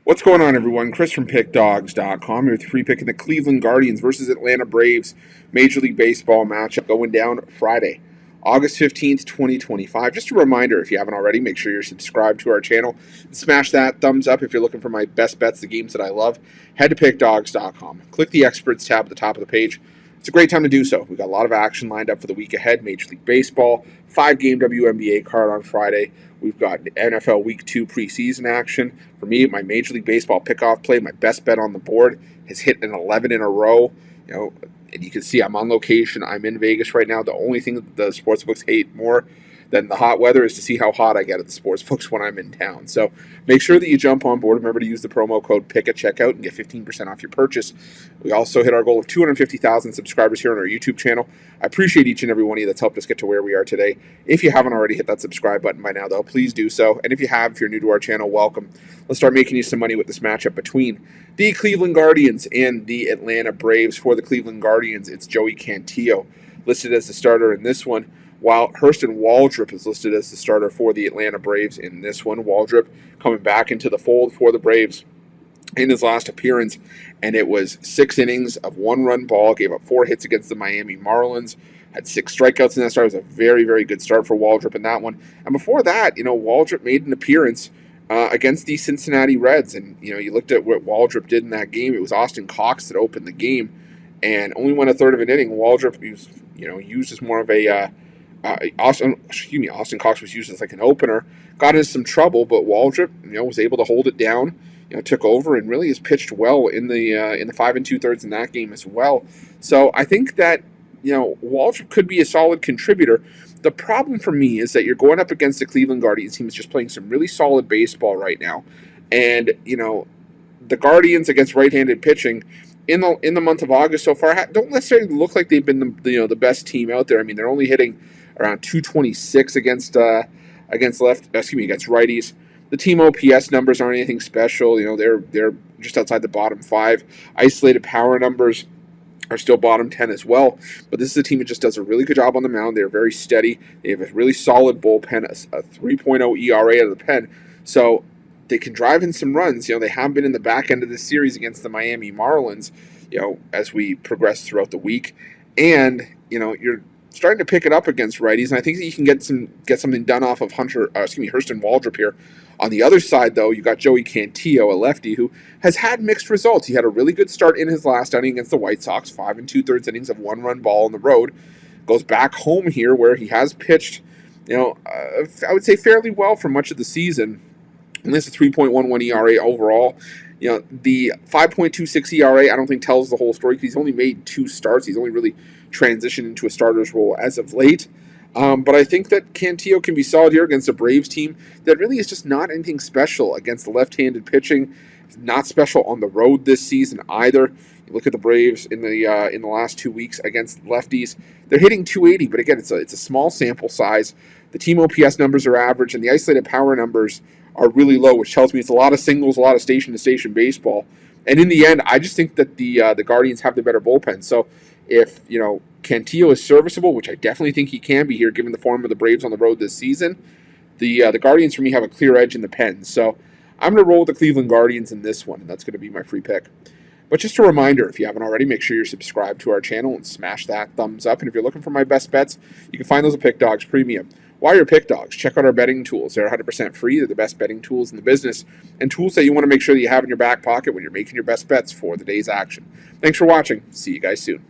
What's going on, everyone? Chris from Pickdawgz.com here with free pick in the Cleveland Guardians versus Atlanta Braves Major League Baseball matchup going down Friday, August 15th, 2025. Just a reminder, if you haven't already, make sure you're subscribed to our channel. Smash that thumbs up if you're looking for my best bets, the games that I love. Head to Pickdawgz.com. Click the Experts tab at the top of the page. It's a great time to do so. We've got a lot of action lined up for the week ahead. Major League Baseball, 5-game WNBA card on Friday. We've got NFL Week 2 preseason action. For me, my Major League Baseball pickoff play, my best bet on the board, has hit an 11 in a row. And you can see I'm on location. I'm in Vegas right now. The only thing that the sportsbooks hate more than the hot weather is to see how hot I get at the sportsbooks when I'm in town. So make sure that you jump on board. Remember to use the promo code PICK at checkout and get 15% off your purchase. We also hit our goal of 250,000 subscribers here on our YouTube channel. I appreciate each and every one of you that's helped us get to where we are today. If you haven't already hit that subscribe button by now, though, please do so. And if you have, if you're new to our channel, welcome. Let's start making you some money with this matchup between the Cleveland Guardians and the Atlanta Braves. For the Cleveland Guardians, it's Joey Cantillo listed as the starter in this one, while Hurston Waldrep is listed as the starter for the Atlanta Braves in this one. Waldrep coming back into the fold for the Braves in his last appearance, and it was 6 innings of 1-run ball, gave up 4 hits against the Miami Marlins, had 6 strikeouts in that start. It was a very, very good start for Waldrep in that one. And before that, Waldrep made an appearance against the Cincinnati Reds, and you looked at what Waldrep did in that game. It was Austin Cox that opened the game, and only went a third of an inning. Waldrep used as more of a Austin Cox was used as like an opener, got into some trouble, but Waldrep, was able to hold it down, took over and really has pitched well in the 5 2/3 in that game as well. So I think that Waldrep could be a solid contributor. The problem for me is that you're going up against the Cleveland Guardians team that's just playing some really solid baseball right now, and the Guardians against right-handed pitching in the month of August so far don't necessarily look like they've been the best team out there. I mean, they're only hitting around 226 against righties. The team OPS numbers aren't anything special. They're just outside the bottom 5. Isolated power numbers are still bottom 10 as well. But this is a team that just does a really good job on the mound. They're very steady. They have a really solid bullpen, a 3.0 ERA out of the pen. So they can drive in some runs. They have been in the back end of this series against the Miami Marlins, as we progress throughout the week. And, you're starting to pick it up against righties, and I think that you can get something done off of Hurston Waldrep here. On the other side, though, you got Joey Cantillo, a lefty, who has had mixed results. He had a really good start in his last outing against the White Sox, 5 2/3 innings of 1-run ball on the road. Goes back home here where he has pitched, I would say fairly well for much of the season. And this is 3.11 ERA overall. The 5.26 ERA I don't think tells the whole story because he's only made 2 starts. He's only really transitioned into a starter's role as of late. But I think that Cantillo can be solid here against a Braves team that really is just not anything special against the left-handed pitching. It's not special on the road this season either. You look at the Braves in the last 2 weeks against lefties. They're hitting 280, but again, it's a small sample size. The team OPS numbers are average, and the isolated power numbers are really low, which tells me it's a lot of singles, a lot of station-to-station baseball. And in the end, I just think that the Guardians have the better bullpen. So if Cantillo is serviceable, which I definitely think he can be here, given the form of the Braves on the road this season, the Guardians for me have a clear edge in the pen. So I'm going to roll with the Cleveland Guardians in this one, and that's going to be my free pick. But just a reminder, if you haven't already, make sure you're subscribed to our channel and smash that thumbs up. And if you're looking for my best bets, you can find those at Pickdawgz Premium. While you're Pickdawgz, check out our betting tools. They're 100% free. They're the best betting tools in the business, and tools that you want to make sure that you have in your back pocket when you're making your best bets for the day's action. Thanks for watching. See you guys soon.